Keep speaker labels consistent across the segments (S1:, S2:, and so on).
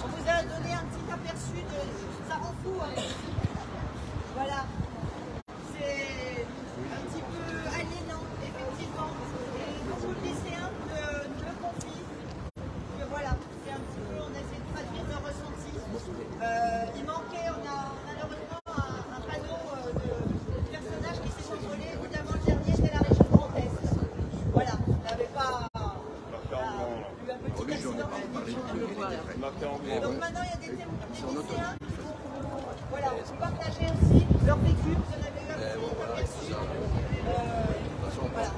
S1: On vous a donné un petit aperçu de... Ça rend fou, hein. Voilà. C'est un petit peu aliénant, effectivement. Et beaucoup de lycéens le confient. Que voilà, c'est un petit peu, on essaie de traduire leur ressenti. Il manquait, on a malheureusement un panneau de personnages qui s'est envolé. Évidemment, le dernier, c'était la région Grand Est. Voilà, on n'avait pas... Donc maintenant, il y a des lycéens qui vont partager aussi leur vécu. Vous en avez eu un petit aperçu. Voilà.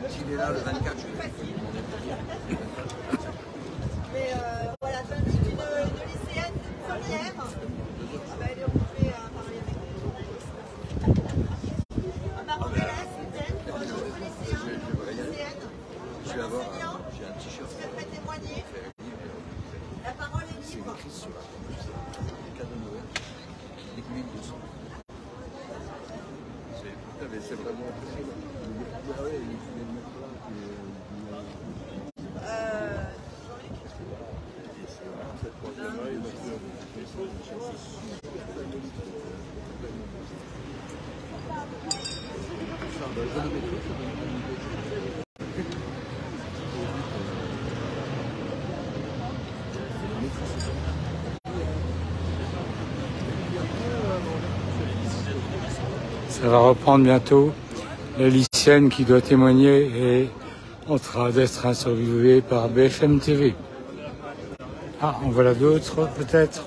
S2: S'il est là le 24, je vais
S1: facile. Mais voilà, c'est une lycéenne première. Elle est occupée à parler avec les journalistes. Un marocain, peut-être, pour un autre lycéen, lycéenne.
S2: Je vais avoir j'ai un t-shirt.
S1: Vous pouvez témoigner. La parole est libre.
S2: C'est écrit sur la cadeau de Noël. Les 1200. C'est vraiment impressionnant.
S3: Ça va reprendre bientôt. La lycéenne qui doit témoigner est en train d'être interviewée par BFM TV. Ah, en voilà d'autres peut-être.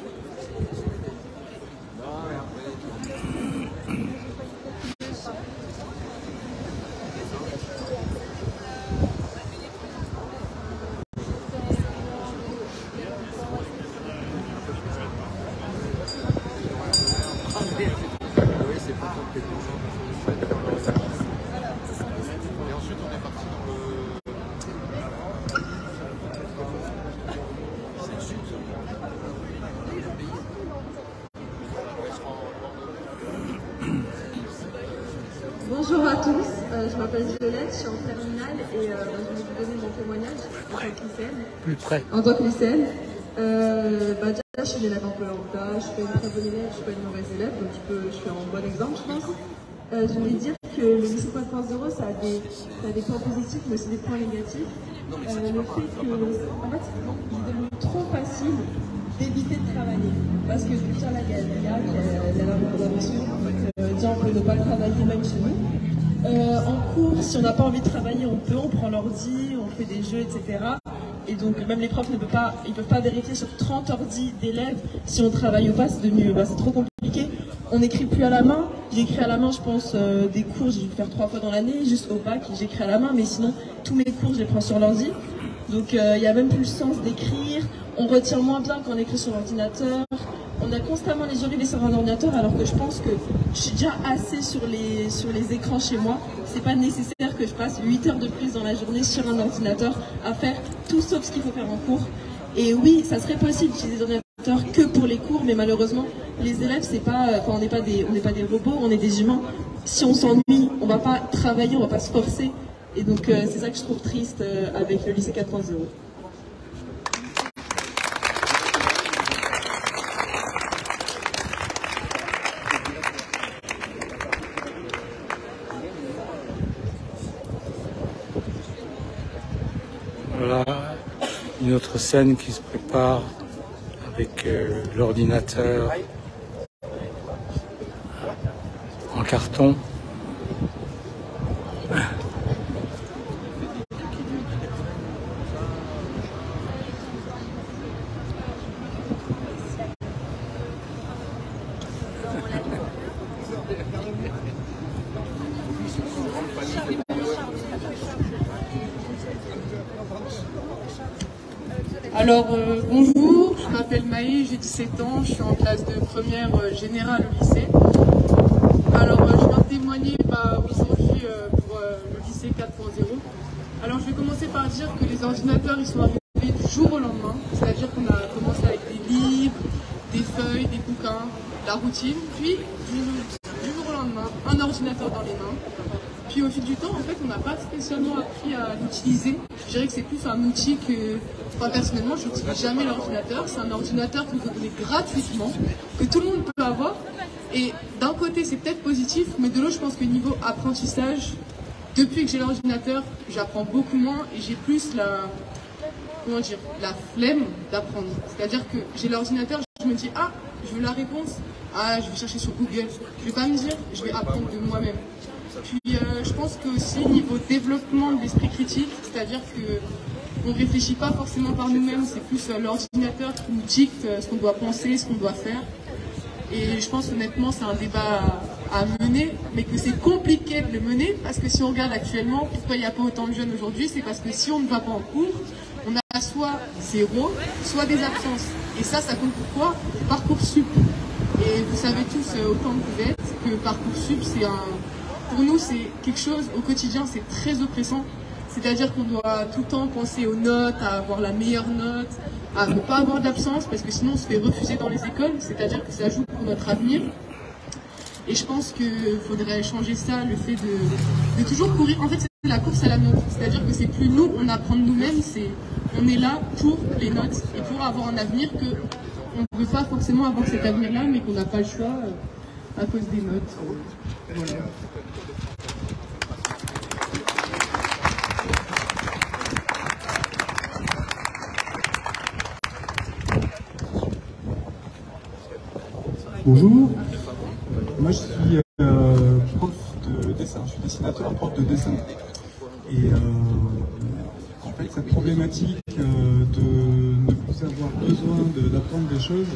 S4: Bonjour à tous, je m'appelle Violette, je suis en terminale et je vais vous donner mon témoignage en tant que lycéenne.
S3: Plus près.
S4: En tant que lycéenne, déjà je suis une élève un peu lambda, je suis pas une très bonne élève, je suis pas une mauvaise élève, donc je suis en bon exemple je pense. Je voulais dire que le lycée 4.0 ça a des points positifs mais aussi des points négatifs. Le fait que, en fait, il est devenu trop facile d'éviter de travailler. Parce que déjà la Gaëlle, elle a mentionné, dire on peut ne pas travailler même chez nous. En cours, si on n'a pas envie de travailler, on prend l'ordi, on fait des jeux, etc. Et donc même les profs ne peuvent pas vérifier sur 30 ordi d'élèves si on travaille ou pas, c'est devenu c'est trop compliqué. On n'écrit plus à la main. J'écris à la main, je pense, des cours, je vais le faire 3 fois dans l'année, juste au bac, j'écris à la main, mais sinon tous mes cours je les prends sur l'ordi. Donc il n'y a même plus le sens d'écrire, on retient moins bien quand on écrit sur l'ordinateur. On a constamment les yeux rivés sur un ordinateur alors que je pense que je suis déjà assez sur les écrans chez moi. C'est pas nécessaire que je passe 8 heures de plus dans la journée sur un ordinateur à faire tout sauf ce qu'il faut faire en cours. Et oui, ça serait possible d'utiliser des ordinateurs que pour les cours, mais malheureusement, les élèves, c'est pas, on n'est pas des robots, on est des humains. Si on s'ennuie, on va pas travailler, on va pas se forcer. Et donc c'est ça que je trouve triste avec le lycée 4.0.
S3: Voilà une autre scène qui se prépare avec l'ordinateur en carton.
S5: Alors bonjour, je m'appelle Maë, j'ai 17 ans, je suis en classe de première générale au lycée. Alors je viens témoigner aujourd'hui pour le lycée 4.0. Alors je vais commencer par dire que les ordinateurs ils sont arrivés du jour au lendemain, c'est-à-dire qu'on a commencé avec des livres, des feuilles, des bouquins, la routine, puis du jour au lendemain, un ordinateur dans les mains. puis au fil du temps, en fait, on n'a pas spécialement appris à l'utiliser. Je dirais que c'est plus un outil que, enfin, personnellement, je n'utilise jamais l'ordinateur. C'est un ordinateur qu'on peut donner gratuitement, que tout le monde peut avoir. Et d'un côté, c'est peut-être positif, mais de l'autre, je pense que niveau apprentissage, depuis que j'ai l'ordinateur, j'apprends beaucoup moins et j'ai plus la flemme d'apprendre. C'est-à-dire que j'ai l'ordinateur, je me dis, ah, je veux la réponse, ah, je vais chercher sur Google. Je vais pas me dire, je vais apprendre de moi-même. Puis je pense que aussi niveau développement de l'esprit critique, c'est-à-dire que on ne réfléchit pas forcément par nous-mêmes, c'est plus l'ordinateur qui nous dicte ce qu'on doit penser, ce qu'on doit faire. Et je pense honnêtement c'est un débat à mener, mais que c'est compliqué de le mener, parce que si on regarde actuellement, pourquoi il n'y a pas autant de jeunes aujourd'hui, c'est parce que si on ne va pas en cours, on a soit 0, soit des absences. Et ça compte pour quoi? Parcoursup. Et vous savez tous, autant que vous êtes, que Parcoursup, pour nous, c'est quelque chose, au quotidien, c'est très oppressant. C'est-à-dire qu'on doit tout le temps penser aux notes, à avoir la meilleure note, à ne pas avoir d'absence, parce que sinon on se fait refuser dans les écoles, c'est-à-dire que ça joue pour notre avenir. Et je pense qu'il faudrait changer ça, le fait de toujours courir. En fait, c'est la course à la note. C'est-à-dire que c'est plus nous, on apprend de nous-mêmes, on est là pour les notes et pour avoir un avenir qu'on ne veut pas forcément avoir cet avenir-là, mais qu'on n'a pas le choix à cause des notes. Voilà.
S6: Bonjour, moi je suis prof de dessin, je suis dessinateur, prof de dessin. Et en fait cette problématique de ne plus avoir besoin d'apprendre des choses,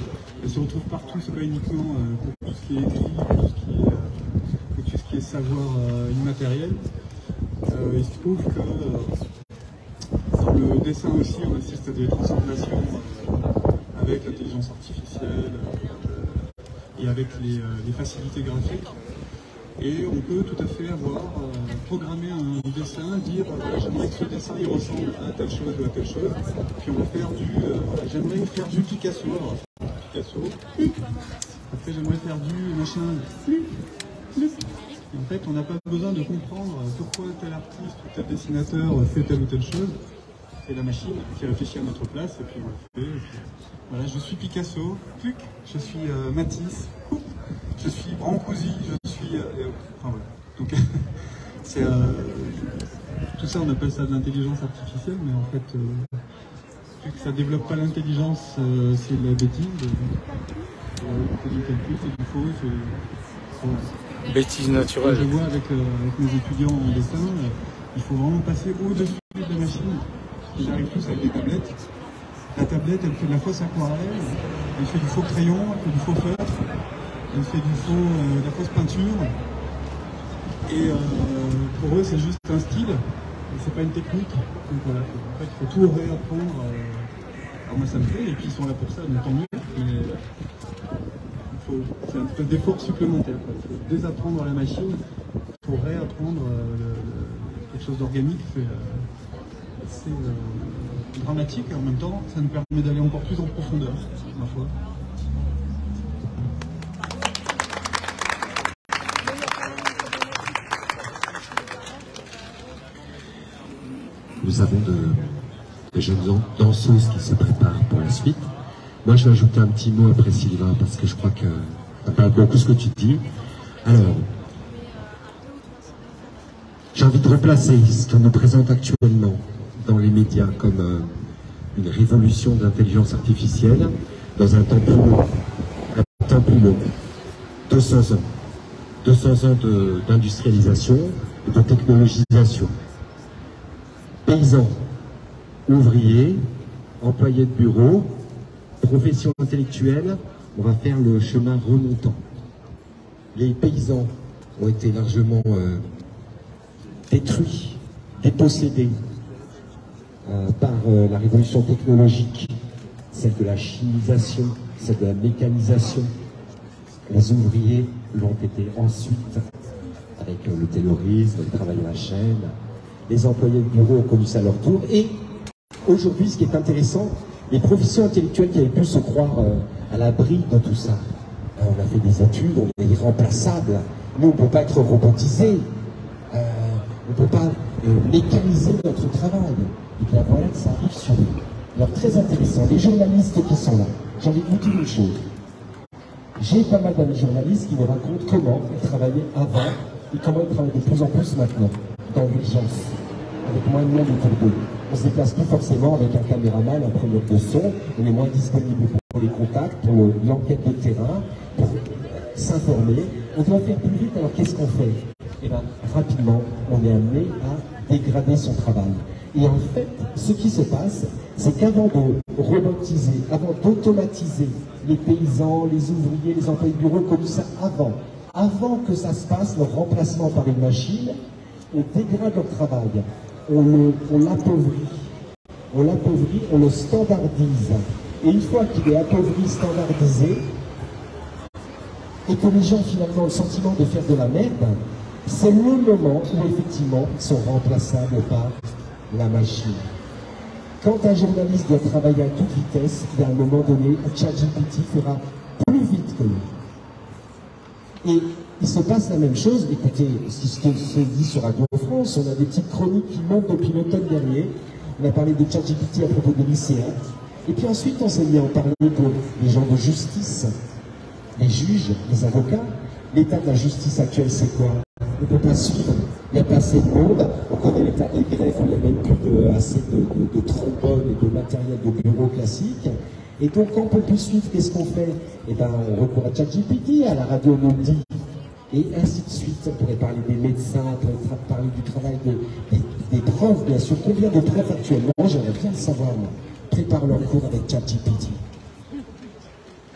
S6: elle se retrouve partout, c'est pas uniquement pour tout ce qui est écrit, pour tout ce qui est savoir immatériel. Il se trouve que dans le dessin aussi on assiste à des transformations avec l'intelligence artificielle, et avec les facilités graphiques. Et on peut tout à fait programmer un dessin, dire j'aimerais que ce dessin il ressemble à telle chose ou à telle chose, puis on va faire j'aimerais faire du Picasso, alors Picasso, après j'aimerais faire du machin, et en fait on n'a pas besoin de comprendre pourquoi tel artiste ou tel dessinateur fait telle ou telle chose. C'est la machine qui réfléchit à notre place et puis on le fait. Voilà, je suis Picasso, je suis Matisse, je suis Brancusi, je suis... enfin voilà. Donc c'est tout ça on appelle ça de l'intelligence artificielle, mais en fait vu que ça développe pas l'intelligence, c'est de la bêtise. C'est du calcul, c'est du faux,
S3: bêtise naturelle.
S6: Je vois avec mes étudiants en dessin, il faut vraiment passer au-dessus de la machine. Ils arrivent tous avec des tablettes. La tablette, elle fait de la fausse aquarelle, elle fait du faux crayon, elle fait du faux feutre, elle fait de la fausse peinture. Et pour eux, c'est juste un style, c'est pas une technique. Donc voilà, en fait, il faut tout réapprendre. Alors moi, ça me fait, et puis ils sont là pour ça, donc tant mieux. Mais c'est un effort supplémentaire. Il faut désapprendre la machine pour réapprendre quelque chose d'organique. C'est dramatique et en même temps ça nous permet d'aller encore plus en profondeur, ma foi.
S7: Nous avons de jeunes danseuses qui se préparent pour la suite. Moi je vais ajouter un petit mot après Sylvain parce que je crois que ça parle beaucoup ce que tu dis. Alors, j'ai envie de replacer ce qu'on nous présente actuellement dans les médias comme une révolution d'intelligence artificielle dans un temps plus long. Un temps plus long. 200 ans. 200 ans d'industrialisation et de technologisation. Paysans, ouvriers, employés de bureau, professions intellectuelles, on va faire le chemin remontant. Les paysans ont été largement détruits, dépossédés par la révolution technologique, celle de la chimisation, celle de la mécanisation. Les ouvriers l'ont été ensuite avec le taylorisme, le travail à la chaîne. Les employés de bureau ont connu ça à leur tour. Et aujourd'hui, ce qui est intéressant, les professions intellectuelles qui avaient pu se croire à l'abri de tout ça. On a fait des études, on est irremplaçable. Nous, on ne peut pas être robotisé. On ne peut pas mécaniser notre travail. Et bien voilà que ça arrive sur nous. Alors très intéressant, les journalistes qui sont là, j'ai envie de vous dire une chose. J'ai pas mal d'amis journalistes qui me racontent comment ils travaillaient avant et comment ils travaillent de plus en plus maintenant, dans l'urgence, avec moins de monde autour d'eux. On se déplace plus forcément avec un caméraman, un preneur de son, on est moins disponible pour les contacts, pour l'enquête de terrain, pour s'informer. On doit faire plus vite, alors qu'est-ce qu'on fait? Eh bien, rapidement, on est amené à dégrader son travail. Et en fait, ce qui se passe, c'est qu'avant de robotiser, avant d'automatiser les paysans, les ouvriers, les employés de bureau comme ça avant que ça se passe, leur remplacement par une machine, on dégrade leur travail, on l'appauvrit, on le standardise. Et une fois qu'il est appauvri, standardisé, et que les gens finalement ont le sentiment de faire de la merde, c'est le moment où effectivement ils sont remplaçables par la machine. Quand un journaliste doit travailler à toute vitesse, à un moment donné, ChatGPT fera plus vite que lui. Et il se passe la même chose. Écoutez, ce qui se dit sur Radio France, on a des petites chroniques qui montent depuis l'automne dernier. On a parlé de ChatGPT à propos des lycéens. Et puis ensuite, on s'est mis à en parler pour les gens de justice, les juges, les avocats. L'état de la justice actuelle, c'est quoi? On ne peut pas suivre. Il n'y a pas assez de monde. On connaît l'état des greffes, il n'y a même plus assez de trombones et de matériel de bureau classique. Et donc, quand on ne peut plus suivre, qu'est-ce qu'on fait? Eh bien, on recourt à ChatGPT, à la radio on nous dit. Et ainsi de suite. On pourrait parler des médecins, on pourrait parler du travail des profs, bien sûr. Combien de profs actuellement, j'aimerais bien le savoir, moi, préparent leur cours avec ChatGPT?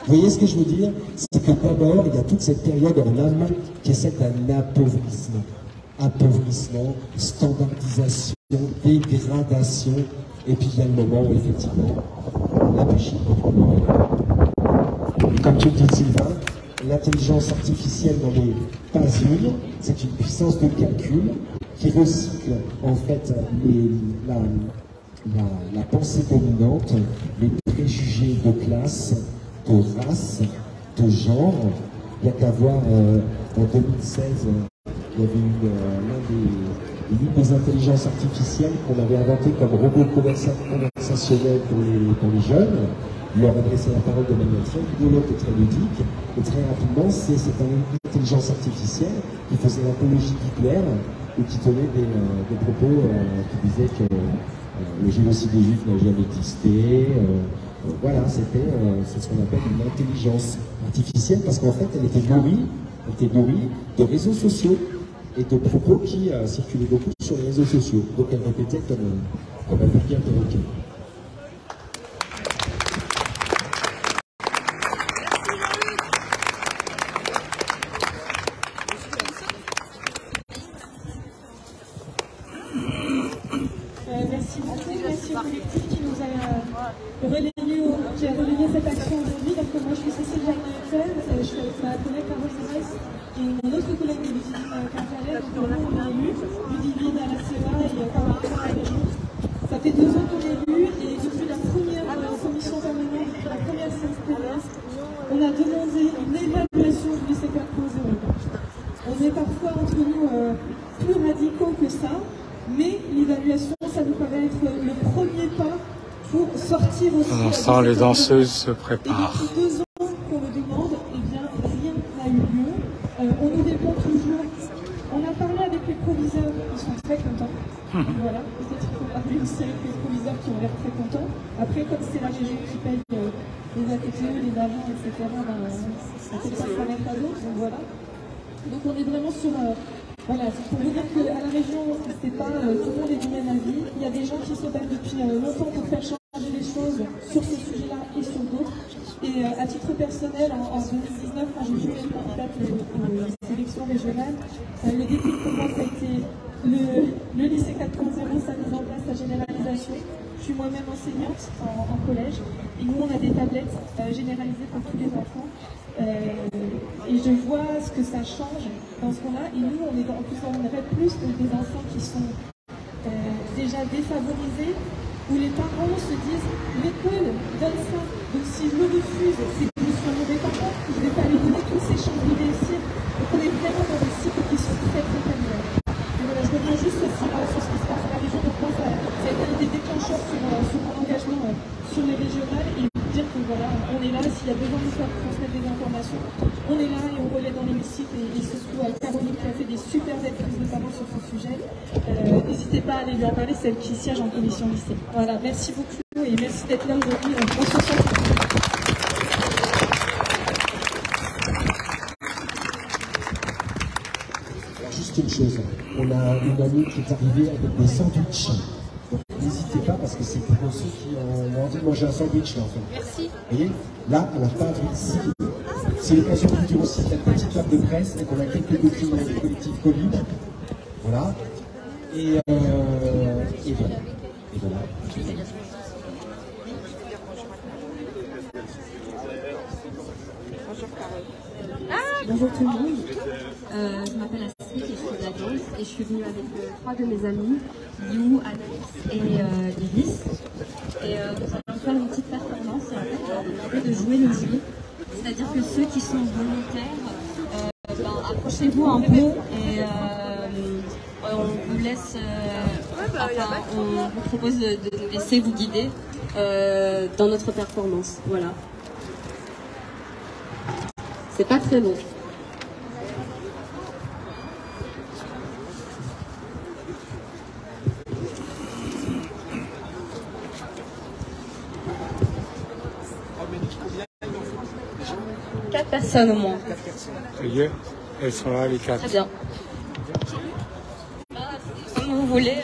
S7: Vous voyez ce que je veux dire? C'est que d'abord, il y a toute cette période en amont qui est celle d'un appauvrissement. Appauvrissement, standardisation, dégradation, et puis il y a le moment où effectivement, la machine reprend. Comme tu le dis, Sylvain, l'intelligence artificielle n'en est pas une, c'est une puissance de calcul qui recycle en fait la pensée dominante, les préjugés de classe, de race, de genre. Il n'y a qu'à voir en 2016, il y avait l'une des intelligences artificielles qu'on avait inventé comme robot conversationnel pour les jeunes, leur adresser la parole de manière très rigolote et très ludique. Et très rapidement, c'est cette intelligence artificielle qui faisait l'apologie d'Hitler ou qui tenait des propos qui disaient que le génocide des Juifs n'a jamais existé. Voilà, c'est ce qu'on appelle une intelligence artificielle parce qu'en fait, elle était nourrie de réseaux sociaux et de propos qui circulaient beaucoup sur les réseaux sociaux. Donc elle répétait comme un vulgaire perroquet.
S4: Merci beaucoup, merci au collectif qui nous a relayé cette action aujourd'hui. Donc moi je suis Cécile Jacques-Eiffel, je suis avec ma collègue Carole Serres et une autre collègue de Ludivine Cartalet. Donc on a lu Ludivine à la CEA et Carole à la région. Ça fait 2 ans qu'on est lu et depuis la première commission permanente, la première séance plénière, on a demandé une évaluation du lycée 4.0. On est parfois entre nous plus radicaux que ça. Mais l'évaluation, ça nous paraît être le premier pas pour sortir aussi.
S3: Pour l'instant, les danseuses se préparent.
S4: Et depuis 2 ans qu'on le demande, eh bien, rien n'a eu lieu. On nous répond toujours. On a parlé avec les proviseurs, ils sont très contents. Voilà, peut-être qu'il faut parler aussi avec les proviseurs qui ont l'air très contents. Après, comme c'est la région qui paye les ATPE, les agents, etc., ça fait pas ça à d'autres, donc voilà. Donc on est vraiment sur... Voilà, c'est pour vous dire qu'à la région, c'est pas tout le monde est du même avis. Il y a des gens qui se battent depuis longtemps pour faire changer les choses sur ce sujet-là et sur d'autres. Et à titre personnel, en 2019, quand j'ai vu les candidates aux élections régionales, le déclic pour moi, ça a été le lycée 4.0, ça mise en place la généralisation. Je suis moi-même enseignante en collège et nous, on a des tablettes généralisées pour tous les enfants. Et je vois ce que ça change dans ce qu'on a. Et nous, on aimerait plus des enfants qui sont déjà défavorisés, où les parents se disent l'école donne ça. Donc si je le refuse, c'est que je suis un mauvais parent, je ne vais pas lui donner toutes ces chances de réussir. Donc on est vraiment dans des cycles qui sont très très calmes. Et voilà, je reviens juste sur sommet régional et dire que voilà, on est là, s'il y a besoin de faire transmettre des informations, on est là et on relaie dans l'hémicycle et surtout à Caroline qui a fait des super belles prises de parole sur ce sujet. N'hésitez pas à aller lui en parler, celle qui siège en commission lycée. Voilà, merci beaucoup et merci d'être là aujourd'hui. On se sent.
S7: Juste une chose, on a une amie qui est arrivée avec des sandwichs. Donc n'hésitez pas parce que c'est pour ceux qui ont envie de manger un sandwich là en fait. Merci. Vous voyez, là, à la table ici, c'est l'occasion de vous dire aussi qu'il y a une petite table de presse et qu'on a quelques documents du collectif Covid. Voilà. Et voilà. Et voilà.
S8: Bonjour tout le monde, je m'appelle Astrid et je suis de la danse et je suis venue avec 3 de mes amis, You, Anaïs et Iris. Et nous allons faire une petite performance et en fait on va demander de jouer le jeu. C'est-à-dire que ceux qui sont volontaires, approchez-vous un peu et on vous laisse, on vous propose de nous laisser vous guider dans notre performance. Voilà. C'est pas très long. Quatre personnes au moins.
S3: Ça y est, elles sont là les 4.
S8: Très bien. Comme vous voulez.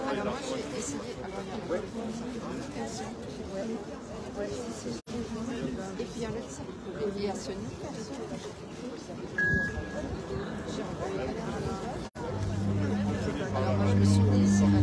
S9: Alors moi j'ai essayé et puis il y a le ça. Et il y a ce nom perso. Alors moi je me suis dit c'est pas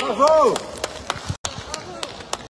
S10: Bravo!